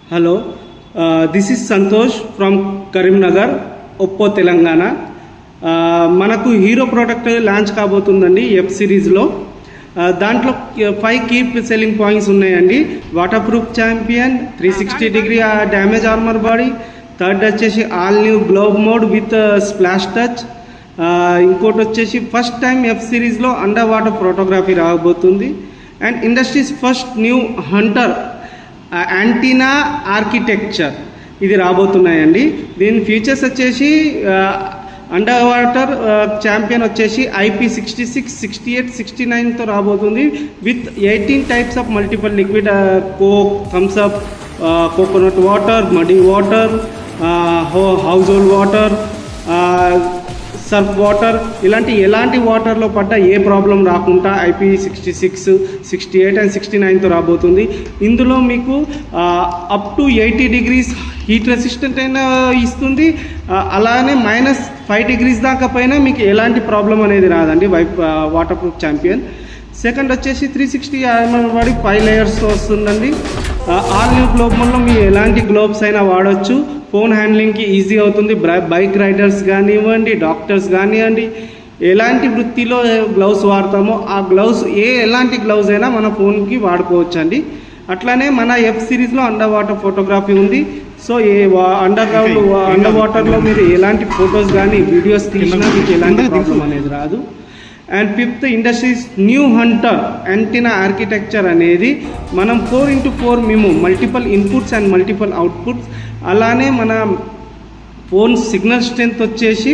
Hello, this is Santosh from Karimnagar, Oppo, Telangana. మనకు hero product launch కాబోతుందండి F సిరీస్లో. దాంట్లో 5 కీ సెల్లింగ్ పాయింట్స్ ఉన్నాయండి. Waterproof champion, 360 degree damage armour body, third వచ్చేసి all new glove mode with splash touch, ఇంకోటి వచ్చేసి first time F సిరీస్లో underwater photography రాబోతుంది, and industry's first new hunter antenna architecture ఇది రాబోతున్నాయండి. దీని features వచ్చేసి అండర్ వాటర్ ఛాంపియన్ వచ్చేసి IP66, 68, 69తో రాబోతుంది with 18 types of multiple liquid, coke, Thums Up, coconut water, muddy water, house hold water, Surf water, ఎలాంటి వాటర్లో పడ్డ ఏ ప్రాబ్లం రాకుండా IP66, 68 అండ్ 69తో రాబోతుంది. ఇందులో మీకు up to 80 degrees heat resistant అయినా ఇస్తుంది, అలానే -5 degrees దాకా పైన మీకు ఎలాంటి ప్రాబ్లం అనేది రాదండి వాటర్ ప్రూఫ్ ఛాంపియన్. సెకండ్ వచ్చేసి 360 ఆర్మర్ బాడీ 5 layers వస్తుందండి. ఆల్ న్యూ గ్లోబ్ మోడ్లో మీరు ఎలాంటి గ్లోబ్స్ అయినా వాడచ్చు. ఫోన్ హ్యాండ్లింగ్కి ఈజీ అవుతుంది. బైక్ రైడర్స్ కానివ్వండి, డాక్టర్స్ కానివ్వండి, ఎలాంటి వృత్తిలో గ్లౌస్ వాడతామో ఆ గ్లౌస్ ఎలాంటి గ్లౌస్ అయినా మన ఫోన్కి వాడుకోవచ్చు అండి. అట్లానే మన ఎఫ్ సిరీస్లో అండర్ వాటర్ ఫోటోగ్రఫీ ఉంది. సో అండర్ వాటర్లో మీరు ఎలాంటి ఫొటోస్ కానీ వీడియోస్ తీసినా మీకు ఎలాంటి ప్రాబ్లం అనేది రాదు. And fifth, industries new hunter antenna architecture అనేది మనం 4x4 మేము multiple inputs and multiple outputs, అలానే మన ఫోన్ సిగ్నల్ స్ట్రెంత్ వచ్చేసి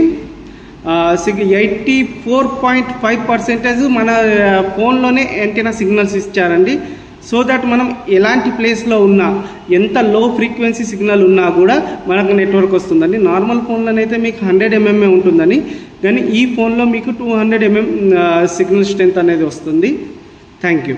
84.5% మన ఫోన్లోనే యాంటీనా సిగ్నల్స్ ఇచ్చారండి. సో దట్ మనం ఎలాంటి ప్లేస్లో ఉన్నా, ఎంత లో ఫ్రీక్వెన్సీ సిగ్నల్ ఉన్నా కూడా మనకు నెట్వర్క్ వస్తుందండి. నార్మల్ ఫోన్లోనైతే మీకు 100 mm ఉంటుందని, కానీ ఈ ఫోన్లో మీకు 200 mm సిగ్నల్ స్ట్రెంత్ అనేది వస్తుంది. Thank you.